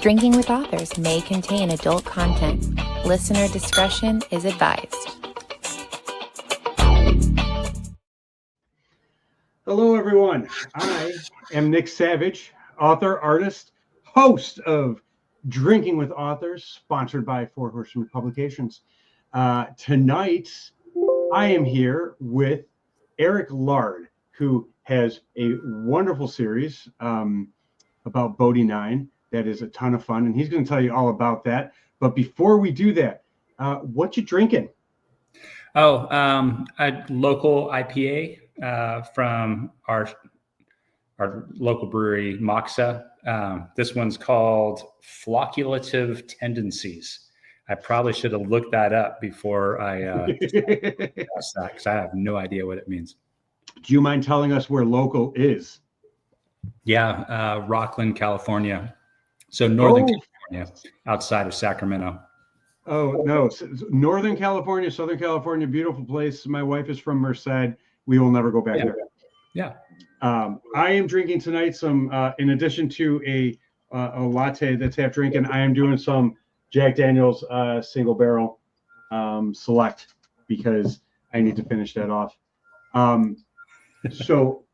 Drinking with Authors may contain adult content. Listener discretion is advised. Hello, everyone. I am Nick Savage, author, artist, host of Drinking with Authors, sponsored by Four Horsemen Publications. Tonight, I am here with Eric Lard, who has a wonderful series about Bode Nine that is a ton of fun, and he's going to tell you all about that. But before we do that, what you drinking? A local IPA from our local brewery, Moxa. This one's called Flocculative Tendencies. I probably should have looked that up before I asked that, because I have no idea what it means. Do you mind telling us where local is? Yeah, Rockland, California. So Northern California, outside of Sacramento. Oh, no. Northern California, Southern California, beautiful place. My wife is from Merced. We will never go back there. Yeah. I am drinking tonight some, in addition to a latte that's half drinking, I am doing some Jack Daniel's single barrel select, because I need to finish that off. So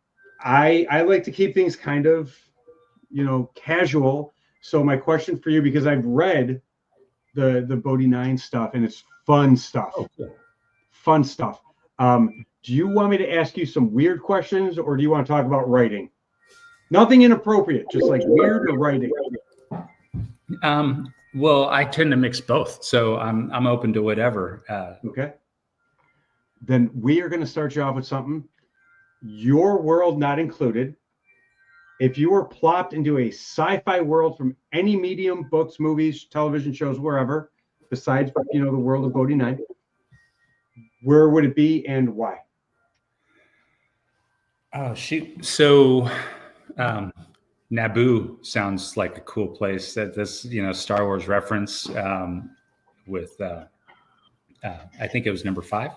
I like to keep things kind of, casual. So my question for you, because I've read the Bode Nine stuff, and it's fun stuff. Okay. Fun stuff. Do you want me to ask you some weird questions, or do you want to talk about writing? Nothing inappropriate, just like weird or writing. Well, I tend to mix both, so I'm open to whatever. Okay. Then we are going to start you off with something. Your world not included. If you were plopped into a sci-fi world from any medium, books, movies, television shows, wherever, besides the world of Bode Nine, where would it be and why? Oh, shoot. So Naboo sounds like a cool place. That this, Star Wars reference with, I think it was number 4.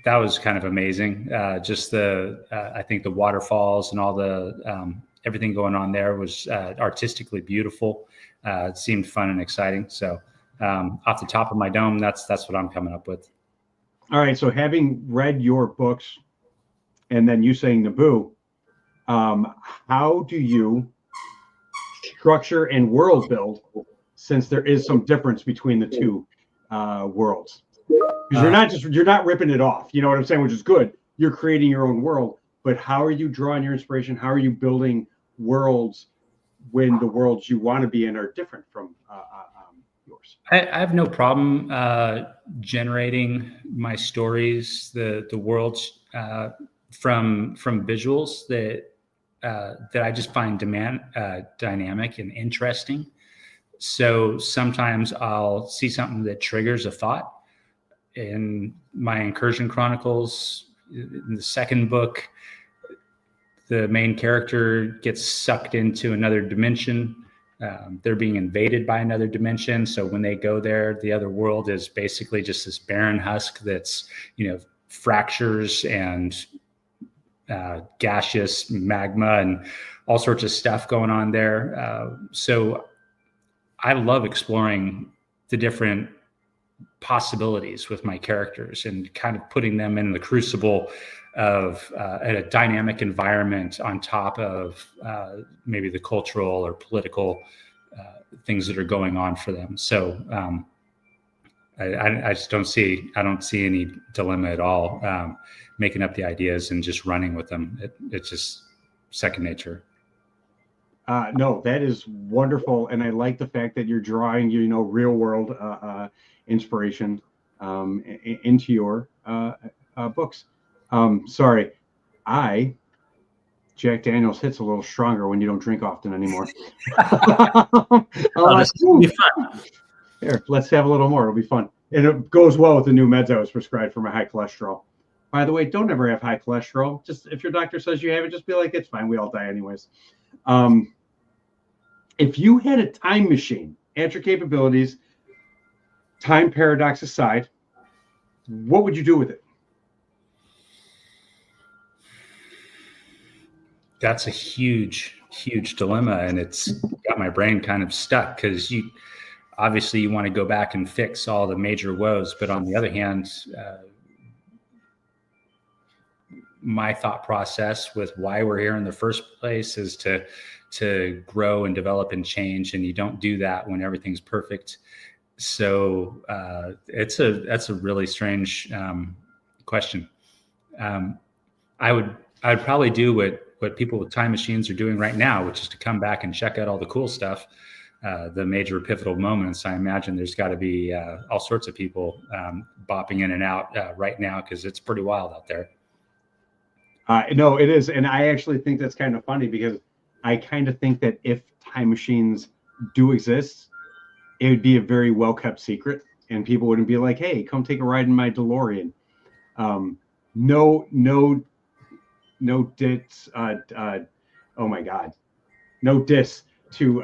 That was kind of amazing. Just I think the waterfalls and all the everything going on there was artistically beautiful. It seemed fun and exciting. So off the top of my dome, that's what I'm coming up with. All right. So having read your books, and then you saying Naboo, how do you structure and world build, since there is some difference between the two worlds? Because you're not ripping it off, you know what I'm saying, which is good. You're creating your own world, but how are you drawing your inspiration? How are you building worlds when the worlds you want to be in are different from yours? I have no problem generating my stories, the worlds from visuals that I just find dynamic and interesting. So sometimes I'll see something that triggers a thought. In my Incursion Chronicles, in the second book, the main character gets sucked into another dimension. They're being invaded by another dimension. So when they go there, the other world is basically just this barren husk that's, fractures and gaseous magma and all sorts of stuff going on there. So I love exploring the different possibilities with my characters and kind of putting them in the crucible of a dynamic environment on top of maybe the cultural or political things that are going on for them. So I don't see any dilemma at all making up the ideas and just running with them. It's just second nature. No, that is wonderful. And I like the fact that you're drawing, real world inspiration into your books. Sorry, Jack Daniel's hits a little stronger when you don't drink often anymore. This will be fun. Here, let's have a little more. It'll be fun. And it goes well with the new meds I was prescribed for my high cholesterol. By the way, don't ever have high cholesterol. Just if your doctor says you have it, just be like, it's fine. We all die anyways. If you had a time machine at your capabilities, time paradox aside, what would you do with it? That's a huge dilemma, and it's got my brain kind of stuck, because obviously you want to go back and fix all the major woes, but on the other hand, my thought process with why we're here in the first place is to grow and develop and change, and you don't do that when everything's perfect. So that's a really strange question. I'd probably do what people with time machines are doing right now, which is to come back and check out all the cool stuff, the major pivotal moments. I imagine there's got to be all sorts of people bopping in and out right now, because it's pretty wild out there. No, it is. And I actually think that's kind of funny, because I kind of think that if time machines do exist, it would be a very well-kept secret, and people wouldn't be like, hey, come take a ride in my DeLorean. No dits. Oh my God. No diss to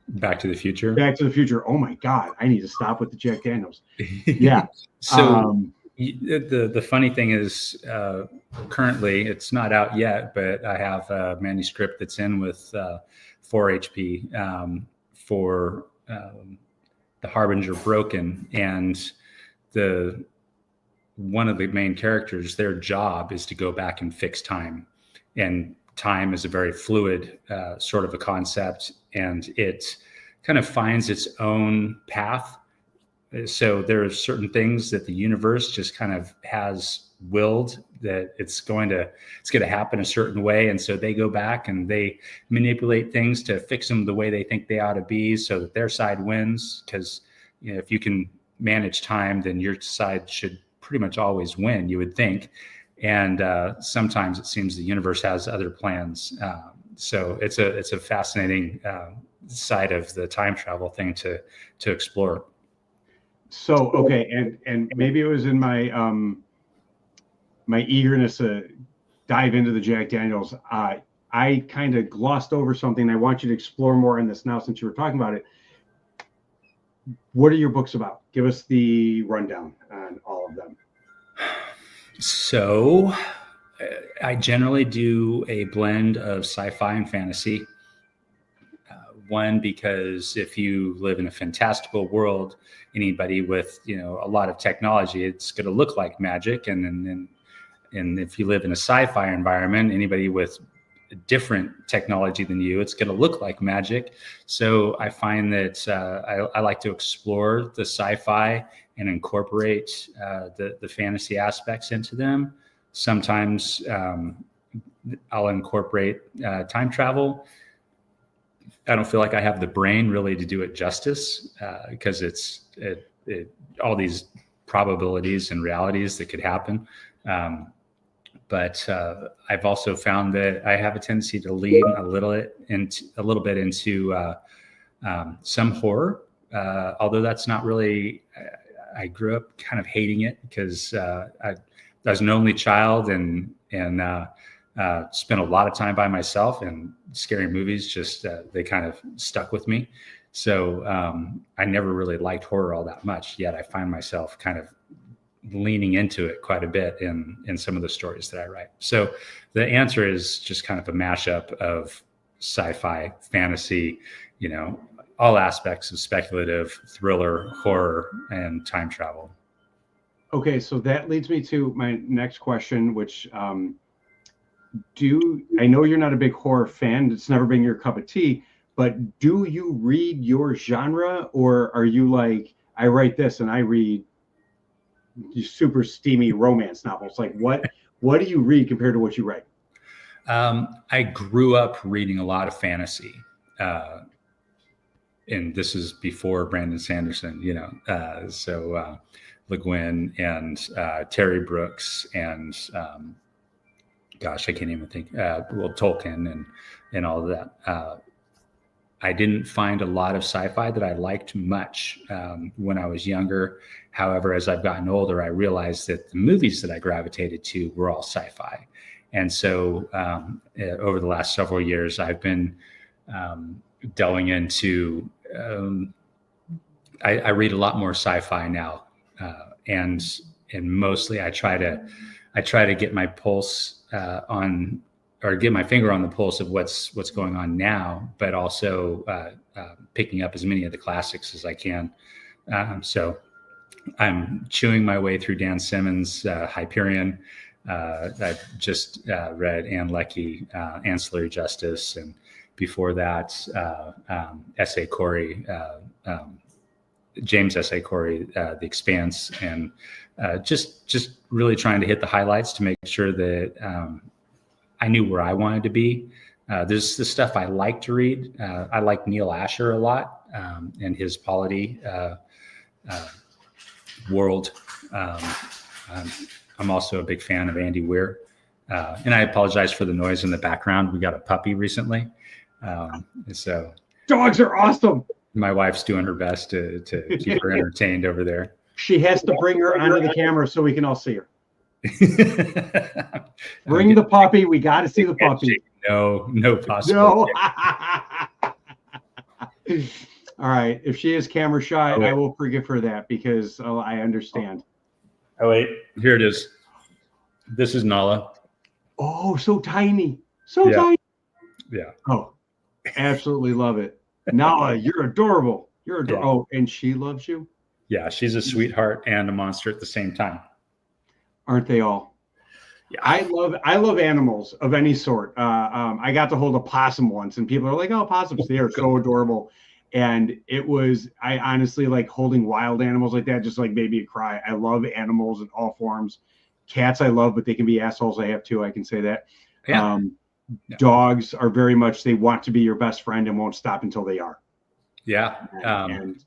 Back to the Future. Back to the Future. Oh my God. I need to stop with the Jack Daniels. Yeah. So the funny thing is, currently it's not out yet, but I have a manuscript that's in with 4 HP for The Harbinger Broken, and one of the main characters, their job is to go back and fix time, and time is a very fluid sort of a concept, and it kind of finds its own path. So there are certain things that the universe just kind of has willed that it's going to happen a certain way, and so they go back and they manipulate things to fix them the way they think they ought to be, so that their side wins. Because if you can manage time, then your side should pretty much always win, you would think. And sometimes it seems the universe has other plans. So it's a fascinating side of the time travel thing to explore. So, okay. And maybe it was in my, my eagerness to dive into the Jack Daniels. I kind of glossed over something. I want you to explore more in this now, since you were talking about it. What are your books about? Give us the rundown on all of them. So I generally do a blend of sci-fi and fantasy. One, because if you live in a fantastical world, anybody with a lot of technology, it's going to look like magic. And if you live in a sci-fi environment, anybody with different technology than you, it's going to look like magic. So I find that I like to explore the sci-fi and incorporate the fantasy aspects into them. Sometimes I'll incorporate time travel. I don't feel like I have the brain really to do it justice, because it's all these probabilities and realities that could happen. But I've also found that I have a tendency to lean a little bit into some horror, although that's not really. I grew up kind of hating it, because I was an only child and spent a lot of time by myself, and scary movies just they kind of stuck with me. So I never really liked horror all that much. Yet I find myself kind of leaning into it quite a bit in some of the stories that I write. So the answer is just kind of a mashup of sci-fi, fantasy, all aspects of speculative, thriller, horror, and time travel. Okay, so that leads me to my next question, which I know you're not a big horror fan, it's never been your cup of tea, but do you read your genre, or are you like, I write this and I read super steamy romance novels? Like what do you read compared to what you write? I grew up reading a lot of fantasy. And this is before Brandon Sanderson, so Le Guin and Terry Brooks and gosh, I can't even think. Tolkien and all of that. I didn't find a lot of sci-fi that I liked much when I was younger. However, as I've gotten older, I realized that the movies that I gravitated to were all sci-fi. And so over the last several years, I've been delving into, I read a lot more sci-fi now. And mostly I try to get my pulse on or get my finger on the pulse of what's going on now, but also picking up as many of the classics as I can. So I'm chewing my way through Dan Simmons' Hyperion. I've just read Ann Leckie, Ancillary Justice, and before that, S.A. Corey, James S.A. Corey, The Expanse, and just really trying to hit the highlights to make sure that I knew where I wanted to be. There's the stuff I like to read. I like Neil Asher a lot, and his polity world. I'm also a big fan of Andy Weir. And I apologize for the noise in the background. We got a puppy recently. So dogs are awesome. My wife's doing her best to keep her entertained over there. She has to bring her onto the camera so we can all see her. Bring the puppy. We got to see the puppy. No possibility. No. All right. If she is camera shy, I will forgive her that because I understand. Oh, wait. Here it is. This is Nala. Oh, so tiny. So tiny. Yeah. Oh, absolutely love it. Nala, you're adorable. You're adorable. Yeah. Oh, and she loves you? Yeah, she's a sweetheart and a monster at the same time. Aren't they all? Yeah. I love animals of any sort. I got to hold a possum once, and people are like, "Oh, possums, they are so adorable." And I honestly like holding wild animals like that, just like made me cry. I love animals in all forms. Cats I love, but they can be assholes. I have two. I can say that. Yeah. Dogs are very much, they want to be your best friend and won't stop until they are. Yeah.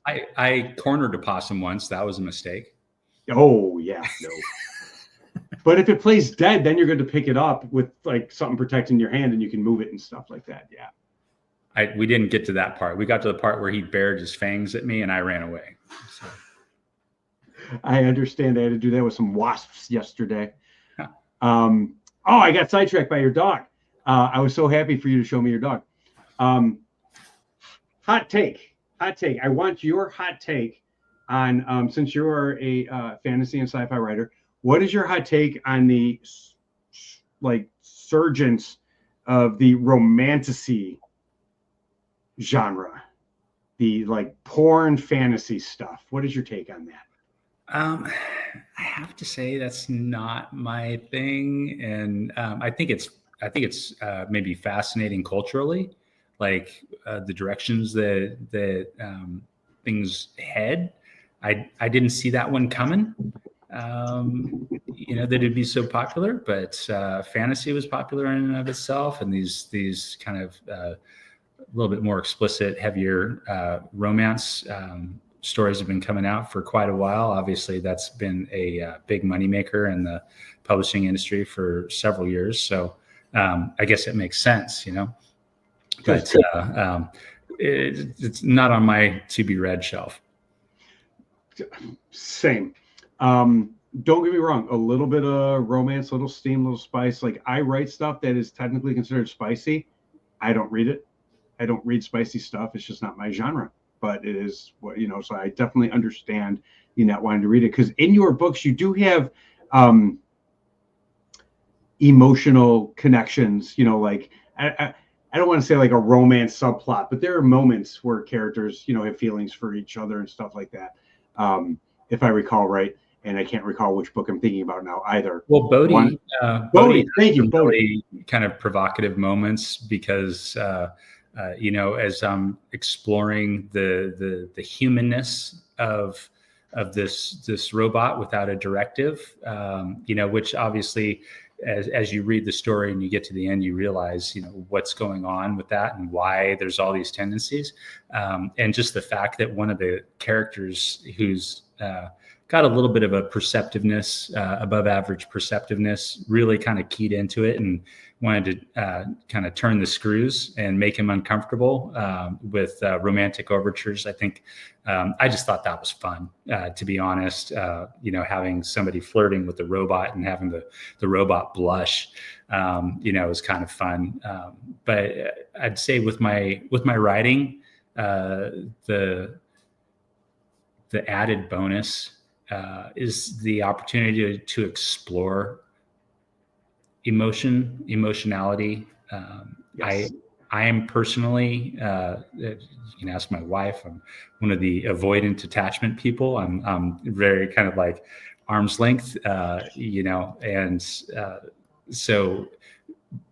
I cornered a possum once. That was a mistake. Oh, yeah. No. But if it plays dead, then you're going to pick it up with like something protecting your hand and you can move it and stuff like that. Yeah. We didn't get to that part. We got to the part where he bared his fangs at me and I ran away. So. I understand. I had to do that with some wasps yesterday. Huh. I got sidetracked by your dog. I was so happy for you to show me your dog. Hot take. I want your hot take on, since you're a fantasy and sci-fi writer, what is your hot take on the like surgence of the romantasy genre, the like porn fantasy stuff? What is your take on that? I have to say that's not my thing, and I think it's maybe fascinating culturally, like the directions that things head. I didn't see that one coming. That it'd be so popular, but fantasy was popular in and of itself, and these kind of a little bit more explicit, heavier romance stories have been coming out for quite a while. Obviously, that's been a big moneymaker in the publishing industry for several years. So I guess it makes sense, but it's not on my to be read shelf. Same. Don't get me wrong. A little bit of romance, little steam, little spice. Like I write stuff that is technically considered spicy. I don't read it. I don't read spicy stuff. It's just not my genre. But it is what, so I definitely understand you not wanting to read it, because in your books you do have emotional connections, like I don't want to say like a romance subplot, but there are moments where characters, have feelings for each other and stuff like that. If I recall right, and I can't recall which book I'm thinking about now either. Well, Bode, thank you. Bode. Really kind of provocative moments because as I'm exploring the humanness of this robot without a directive, which obviously as you read the story and you get to the end, you realize, what's going on with that and why there's all these tendencies. And just the fact that one of the characters who's got a little bit of a perceptiveness, above average perceptiveness, really kind of keyed into it and wanted to kind of turn the screws and make him uncomfortable with romantic overtures. I think I just thought that was fun, to be honest. Having somebody flirting with the robot and having the robot blush, was kind of fun. But I'd say with my writing, the added bonus is the opportunity to explore emotionality. Yes. I am personally, you can ask my wife, I'm one of the avoidant attachment people. I'm very kind of like arm's length, and so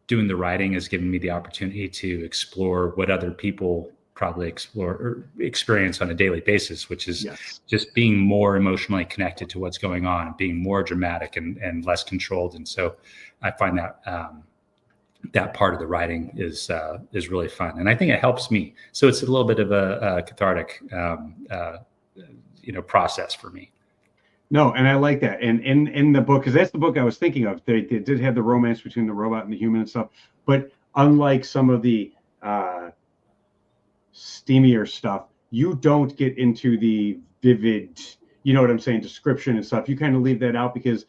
doing the writing has given me the opportunity to explore what other people probably explore or experience on a daily basis, which is just being more emotionally connected to what's going on, being more dramatic and less controlled. And so I find that that part of the writing is really fun, and I think it helps me. So it's a little bit of a cathartic, process for me. No, and I like that. And in the book, because that's the book I was thinking of, they did have the romance between the robot and the human and stuff. But unlike some of the steamier stuff, you don't get into the vivid, you know what I'm saying, description and stuff. You kind of leave that out because,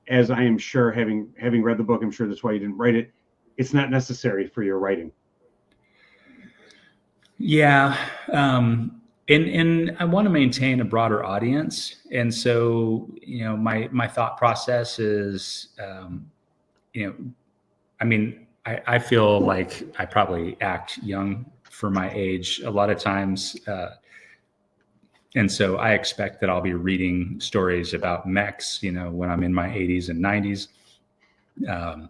as I am sure, having read the book, I'm sure that's why you didn't write it. It's not necessary for your writing. Yeah. And I want to maintain a broader audience. And so, my thought process is, I feel like I probably act young for my age a lot of times. And so I expect that I'll be reading stories about mechs, when I'm in my 80s and 90s,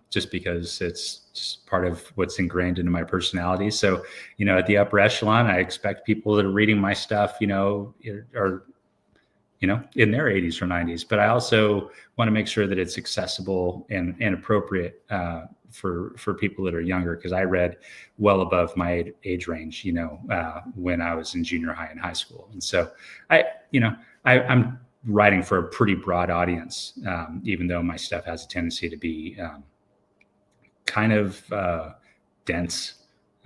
just because it's just part of what's ingrained into my personality. So, at the upper echelon, I expect people that are reading my stuff, are, in their 80s or 90s. But I also want to make sure that it's accessible and appropriate for people that are younger, because I read well above my age range, when I was in junior high and high school. And so I'm writing for a pretty broad audience, even though my stuff has a tendency to be kind of dense,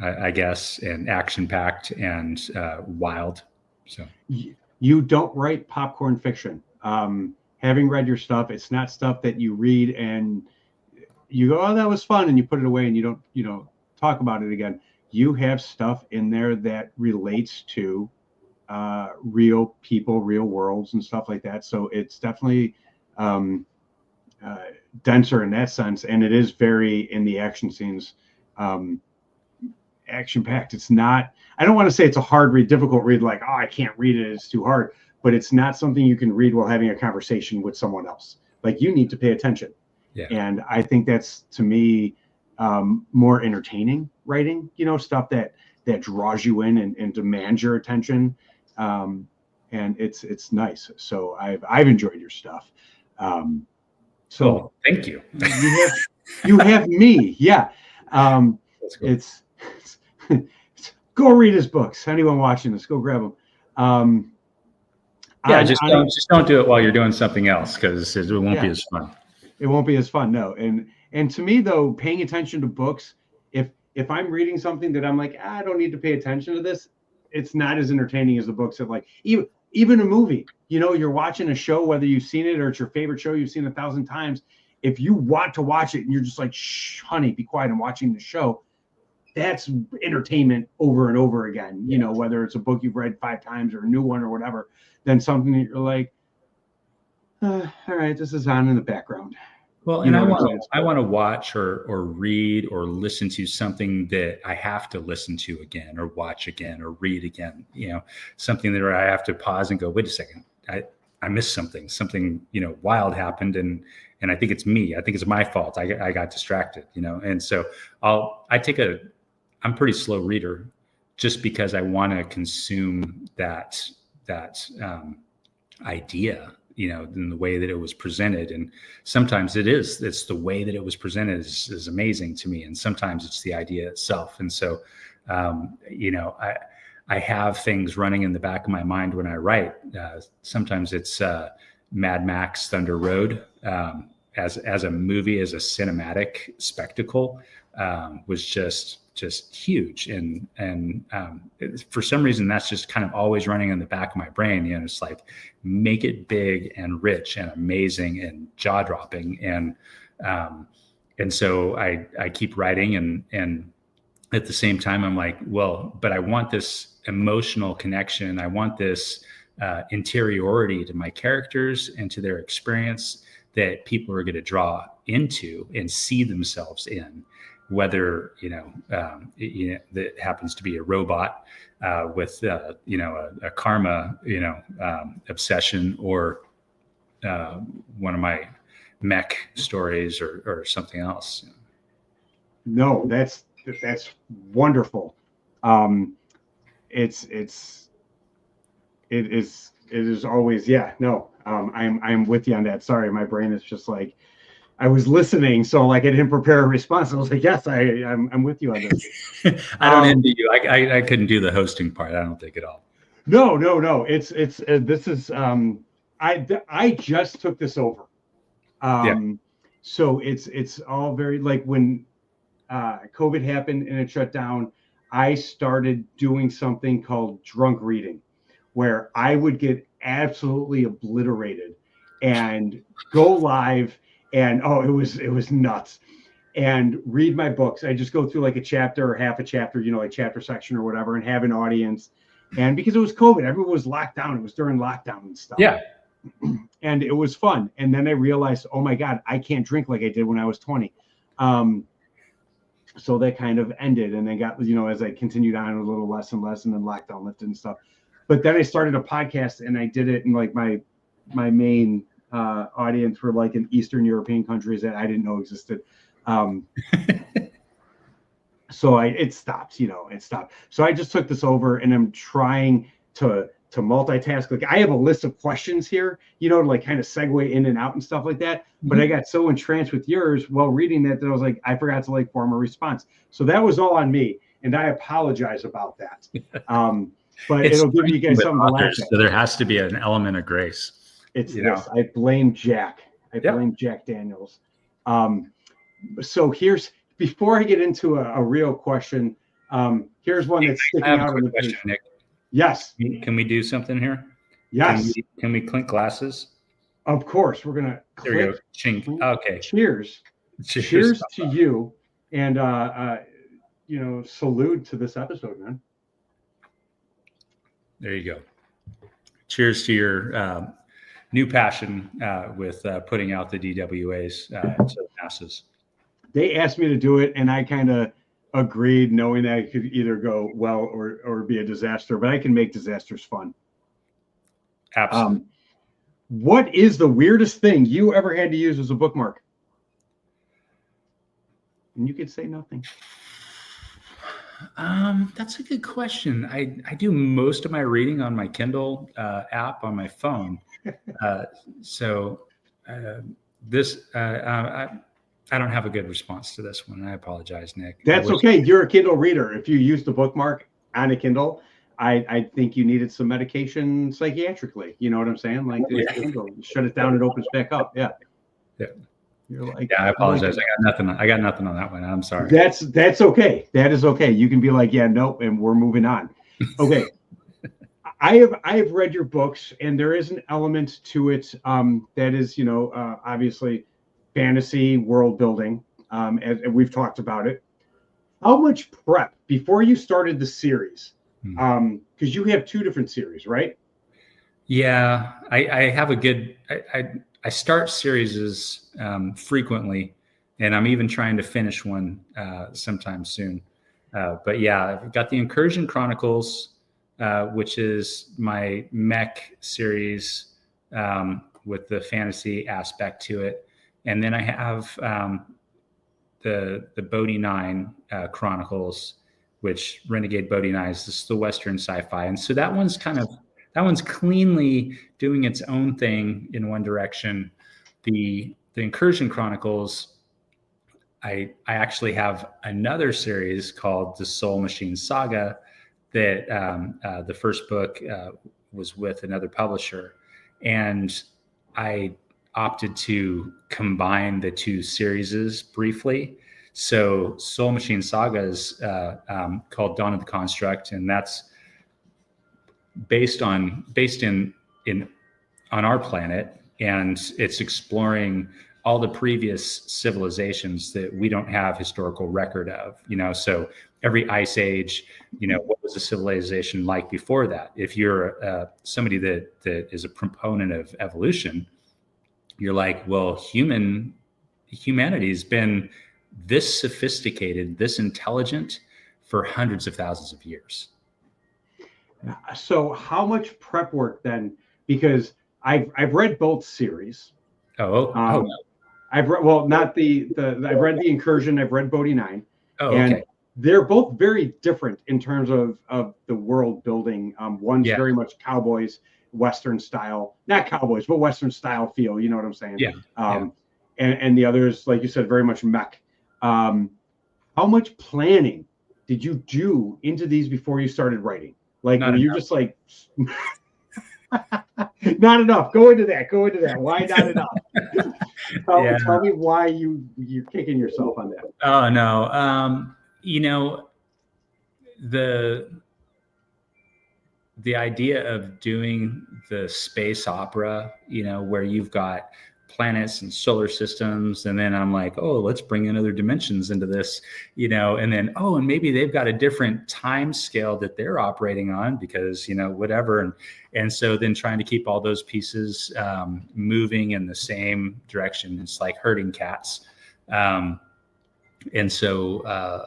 I guess, and action-packed and wild. So you don't write popcorn fiction. Having read your stuff, it's not stuff that you read and you go, oh, that was fun, and you put it away and you don't talk about it again. You have stuff in there that relates to real people, real worlds and stuff like that. So it's definitely denser in that sense. And it is very, in the action scenes, action packed. It's not, I don't want to say it's a hard read, difficult read, like, oh, I can't read it, it's too hard, but it's not something you can read while having a conversation with someone else. Like, you need to pay attention. Yeah. And I think that's, to me, more entertaining writing, stuff that draws you in and demands your attention. And it's nice. So I've enjoyed your stuff. So thank you. You have me. Yeah. Cool. It's go read his books. Anyone watching this, go grab them. Just don't do it while you're doing something else, because it won't be as fun. It won't be as fun. No. And to me, though, paying attention to books, if I'm reading something that I'm like, I don't need to pay attention to this, it's not as entertaining as the books that, like, even a movie, you're watching a show, whether you've seen it or it's your favorite show you've seen 1,000 times. If you want to watch it and you're just like, shh, honey, be quiet, I'm watching the show, that's entertainment over and over again, whether it's a book you've read 5 times or a new one or whatever, then something that you're like, all right, this is on in the background. Well, and I want to watch or read or listen to something that I have to listen to again, or watch again, or read again. Something that I have to pause and go, wait a second, I missed something. Something wild happened, and I think it's me. I think it's my fault. I got distracted. And so I'm a pretty slow reader, just because I want to consume that idea, in the way that it was presented. And sometimes it's the way that it was presented is amazing to me. And sometimes it's the idea itself. And so, I have things running in the back of my mind when I write. Sometimes it's Mad Max Thunder Road, as a movie, as a cinematic spectacle, was just huge. And for some reason, that's just kind of always running in the back of my brain. It's like, make it big and rich and amazing and jaw dropping. And so I keep writing, and at the same time, I'm like, well, but I want this emotional connection. I want this interiority to my characters and to their experience that people are going to draw into and see themselves in, whether that happens to be a robot with a karma obsession, or one of my mech stories, or something else. No, that's wonderful. It is always, yeah, no, I'm with you on that. Sorry, my brain is just like, I was listening, so like I didn't prepare a response. I was like, yes, I'm with you on this. I don't envy you. I couldn't do the hosting part, I don't think, at all. No. This is I just took this over. So it's all very, like, when COVID happened and it shut down, I started doing something called drunk reading, where I would get absolutely obliterated and go live, and it was nuts, and read my books. I just go through like a chapter or half a chapter, like chapter section or whatever, and have an audience. And because it was COVID, everyone was locked down. It was during lockdown and stuff. Yeah. And it was fun. And then I realized, oh my God, I can't drink like I did when I was 20. So that kind of ended, and then got, as I continued on, a little less and less, and then lockdown lifted and stuff. But then I started a podcast, and I did it in like my main audience were like in Eastern European countries that I didn't know existed. So it stopped, it stopped. So I just took this over, and I'm trying to multitask. Like, I have a list of questions here, to like kind of segue in and out and stuff like that. Mm-hmm. But I got so entranced with yours while reading that I was like, I forgot to like form a response. So that was all on me, and I apologize about that. But it'll give you guys something to laugh at. So there has to be an element of grace. It's this. I blame Jack. I blame Jack Daniels. So before I get into a real question, here's one that's sticking out of the question, Nick. Yes. Can we do something here? Yes. Can we clink glasses? Of course. We're going to There we go. Chink. Okay. Cheers. Cheers to you. And, salute to this episode, man. There you go. Cheers to your new passion with putting out the DWAs to the masses. They asked me to do it, and I kind of agreed, knowing that it could either go well or be a disaster, but I can make disasters fun. Absolutely. What is the weirdest thing you ever had to use as a bookmark? And you could say nothing. That's a good question. I do most of my reading on my Kindle app on my phone. I don't have a good response to this one. I apologize, Nick. That's okay. You're a Kindle reader. If you use the bookmark on a Kindle, I think you needed some medication psychiatrically. You know what I'm saying? Like, Kindle, shut it down, it opens back up. Yeah. You're like, I apologize. I got nothing on that one. I'm sorry. That's okay. That is okay. You can be like, yeah, nope, and we're moving on. Okay. I have read your books, and there is an element to it that is, obviously fantasy world building, as we've talked about it. How much prep before you started the series? Because you have two different series, right? Yeah, I have a good. I start series frequently, and I'm even trying to finish one sometime soon. But yeah, I've got the Incursion Chronicles, which is my mech series with the fantasy aspect to it. And then I have the Bode Nine Chronicles, which Renegade Bode Nine is the Western sci-fi. And so that one's cleanly doing its own thing in one direction. The Incursion Chronicles, I actually have another series called the Soul Machine Saga that the first book was with another publisher. And I opted to combine the two series briefly. So Soul Machine Saga is called Dawn of the Construct, and that's based in on our planet, and it's exploring all the previous civilizations that we don't have historical record of. So every ice age, what was the civilization like before that? If you're somebody that is a proponent of evolution, you're like, well, human humanity has been this sophisticated, this intelligent for hundreds of thousands of years. So how much prep work then? Because I've read both series. I've read, well, not I've read the Incursion, I've read Bode Nine. And they're both very different in terms of the world building. One's very much cowboys, Western style, not cowboys, but Western style feel, you know what I'm saying? And the others, like you said, very much mech. How much planning did you do into these before you started writing? Like, were you just like, not enough? Go into that. Why not enough? Tell me why you're kicking yourself on that. Oh, no. You know, the idea of doing the space opera, you know, where you've got planets and solar systems, and then I'm like, oh, let's bring in other dimensions into this, you know, and then and maybe they've got a different time scale that they're operating on because, you know, whatever, and so then trying to keep all those pieces moving in the same direction, it's like herding cats, and so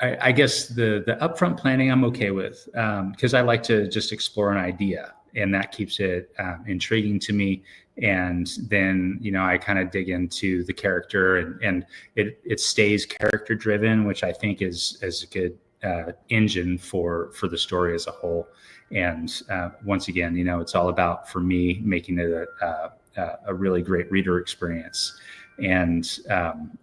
I guess the upfront planning I'm okay with, because I like to just explore an idea, and that keeps it intriguing to me. And then, you know, I kind of dig into the character, and it stays character driven, which I think is a good engine for the story as a whole. And once again, you know, it's all about, for me, making it a really great reader experience. And,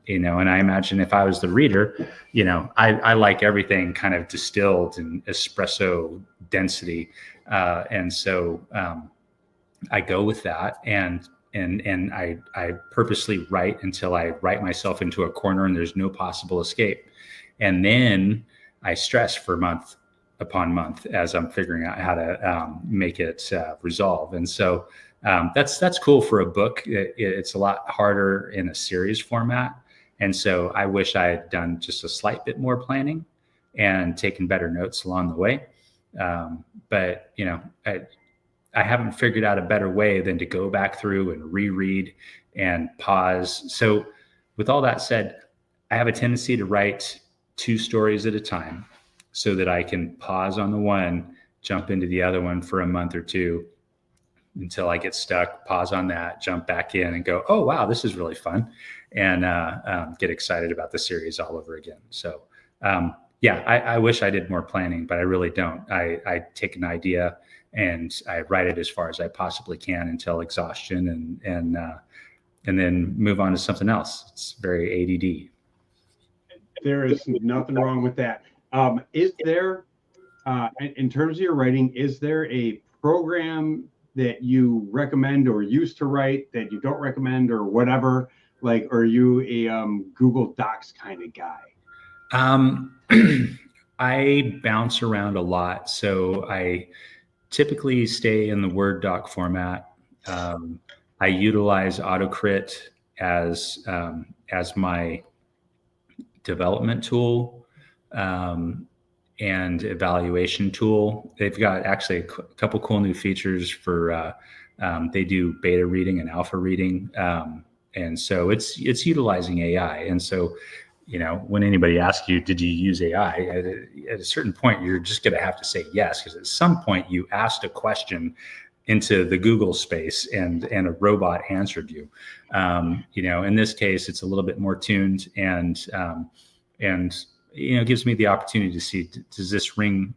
you know, and I imagine if I was the reader, you know, I like everything kind of distilled in espresso density. And so I go with that, and I purposely write until I write myself into a corner and there's no possible escape. And then I stress for month upon month as I'm figuring out how to make it resolve. And so that's cool for a book. It's a lot harder in a series format. And so I wish I had done just a slight bit more planning and taken better notes along the way. But, you know, I haven't figured out a better way than to go back through and reread and pause. So with all that said, I have a tendency to write 2 stories at a time so that I can pause on the one, jump into the other one for a month or 2 until I get stuck, pause on that, jump back in and go, oh, wow, this is really fun. And get excited about the series all over again. So I wish I did more planning, but I really don't. I take an idea and I write it as far as I possibly can until exhaustion, and then move on to something else. It's very ADD. There is nothing wrong with that. Is there, in terms of your writing, is there a program that you recommend or used to write that you don't recommend or whatever? Like, are you a Google Docs kind of guy? I bounce around a lot. So I typically stay in the Word doc format. I utilize AutoCrit as my development tool and evaluation tool. They've got actually a couple cool new features for they do beta reading and alpha reading, and so it's utilizing AI. And so, you know, when anybody asks you, did you use AI? At a certain point, you're just going to have to say yes, because at some point you asked a question into the Google space and a robot answered you. You know, in this case, it's a little bit more tuned and you know, gives me the opportunity to see, does this ring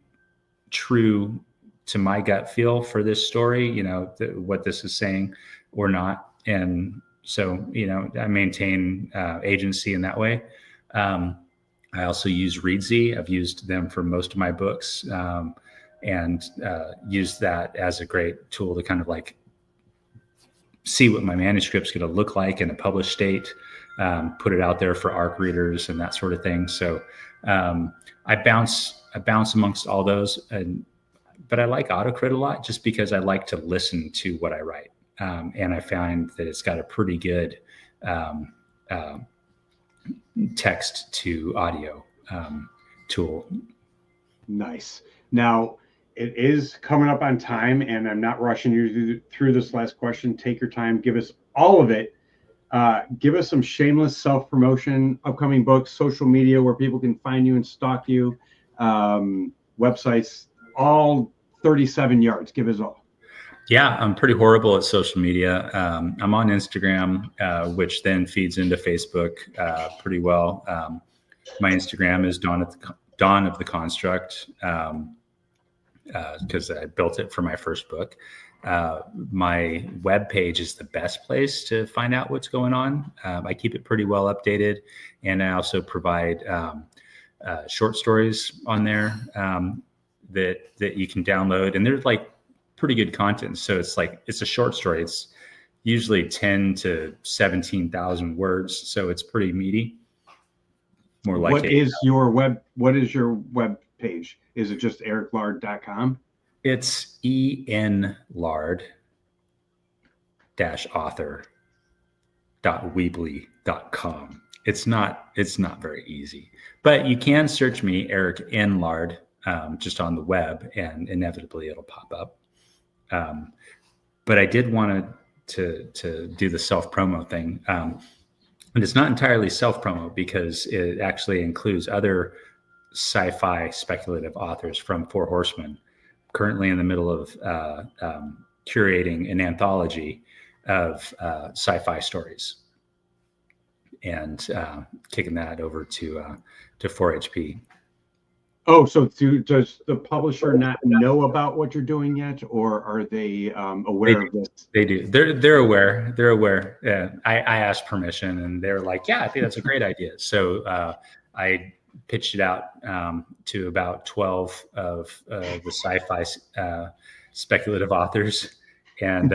true to my gut feel for this story? You know, what this is saying or not. And so, you know, I maintain agency in that way. I also use Readsy. I've used them for most of my books, and used that as a great tool to kind of like see what my manuscript's going to look like in a published state, put it out there for ARC readers and that sort of thing. So I bounce amongst all those, but I like AutoCrit a lot just because I like to listen to what I write. And I find that it's got a pretty good text to audio tool. Nice. Now, it is coming up on time, and I'm not rushing you through this last question. Take your time. Give us all of it. Give us some shameless self-promotion, upcoming books, social media where people can find you and stalk you, websites, all 37 yards. Give us all. Yeah, I'm pretty horrible at social media. I'm on Instagram, which then feeds into Facebook pretty well. My Instagram is Dawn of the Construct, because I built it for my first book. My web page is the best place to find out what's going on. I keep it pretty well updated, and I also provide short stories on there that you can download, and they're like pretty good content. So it's a short story. It's usually 10 to 17,000 words, so it's pretty meaty. More like what is your web page? Is it just ericlard.com? It's enlard-author.weebly.com. It's not very easy, but you can search me, Eric N. Lard, just on the web, and inevitably it'll pop up. But I did want to do the self-promo thing. And it's not entirely self-promo because it actually includes other sci-fi speculative authors from Four Horsemen. Currently in the middle of curating an anthology of sci-fi stories, and kicking that over to 4HP. Oh, so does the publisher not know about what you're doing yet, or are they aware of this? They do. They're aware. They're aware. I asked permission, and they're like, "Yeah, I think that's a great idea." So I pitched it out to about 12 of the sci-fi speculative authors, and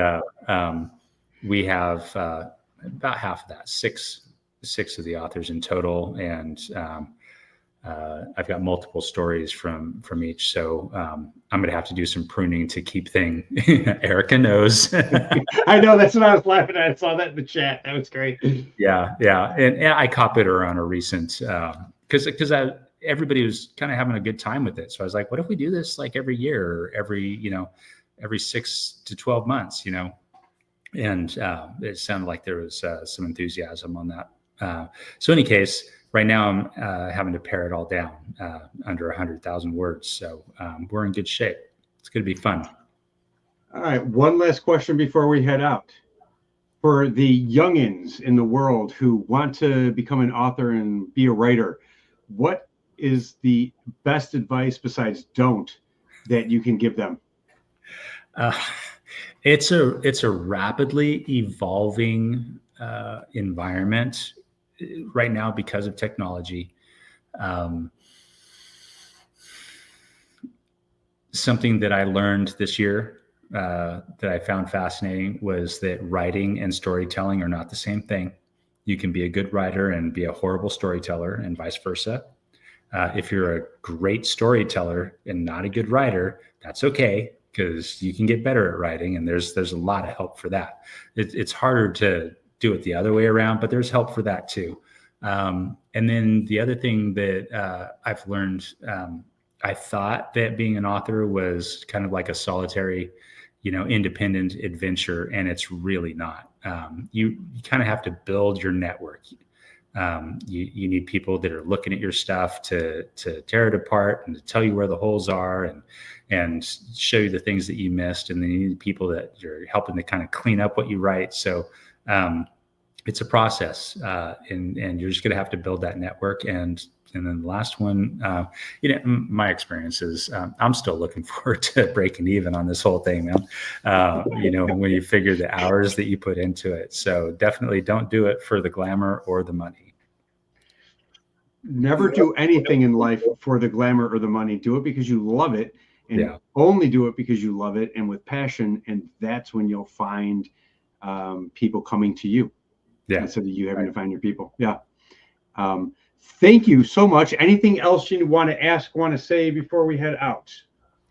we have about half of that, six of the authors in total, and I've got multiple stories from each. So I'm going to have to do some pruning to keep things. Erica knows. I know, that's what I was laughing at. I saw that in the chat. That was great. Yeah, and I copied her on a recent. Because everybody was kind of having a good time with it. So I was like, what if we do this like every year or every 6 to 12 months, and it sounded like there was some enthusiasm on that. So in any case, right now I'm having to pare it all down under 100,000 words. So we're in good shape. It's going to be fun. All right. One last question before we head out. For the youngins in the world who want to become an author and be a writer, what is the best advice besides don't that you can give them? It's a rapidly evolving environment right now because of technology. Something that I learned this year that I found fascinating was that writing and storytelling are not the same thing. You can be a good writer and be a horrible storyteller, and vice versa. If you're a great storyteller and not a good writer, that's okay, because you can get better at writing, and there's a lot of help for that. It's harder to do it the other way around, but there's help for that too. And then the other thing that I've learned, I thought that being an author was kind of like a solitary, independent adventure, and it's really not. You kind of have to build your network. You need people that are looking at your stuff to tear it apart and to tell you where the holes are and show you the things that you missed. And then you need people that you're helping to kind of clean up what you write. So it's a process, and you're just going to have to build that network. And then the last one, my experience is I'm still looking forward to breaking even on this whole thing, man. When you figure the hours that you put into it. So definitely don't do it for the glamour or the money. Never do anything in life for the glamour or the money. Do it because you love it, and only do it because you love it and with passion. And that's when you'll find people coming to you. Yeah. Instead of you having to find your people. Yeah. Thank you so much. Anything else you want to say before we head out?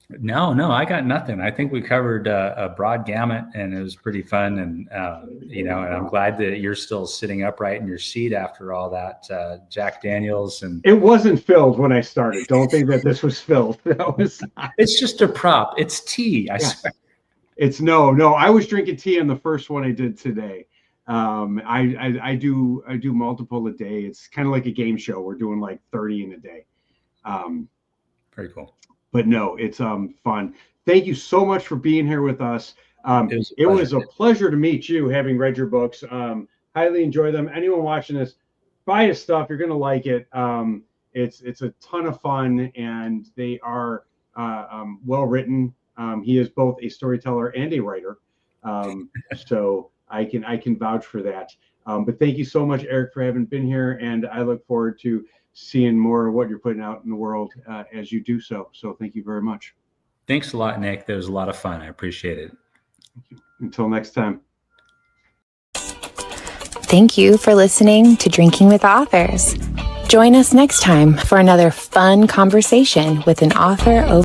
No, I got nothing. I think we covered a broad gamut, and it was pretty fun. And, and I'm glad that you're still sitting upright in your seat after all that Jack Daniels. And it wasn't filled when I started. Don't think that this was filled. That was not. It's just a prop. It's tea. I swear. It's no, I was drinking tea on the first one I did today. I do multiple a day. It's kind of like a game show. We're doing like 30 in a day. Very cool. But no, it's fun. Thank you so much for being here with us. It was a pleasure to meet you, having read your books. Highly enjoy them. Anyone watching this, buy his stuff. You're gonna like it. It's a ton of fun, and they are well written. He is both a storyteller and a writer, so I can vouch for that. But thank you so much, Eric, for having been here, and I look forward to seeing more of what you're putting out in the world as you do so. So thank you very much. Thanks a lot, Nick. That was a lot of fun. I appreciate it. Thank you. Until next time. Thank you for listening to Drinking with Authors. Join us next time for another fun conversation with an author over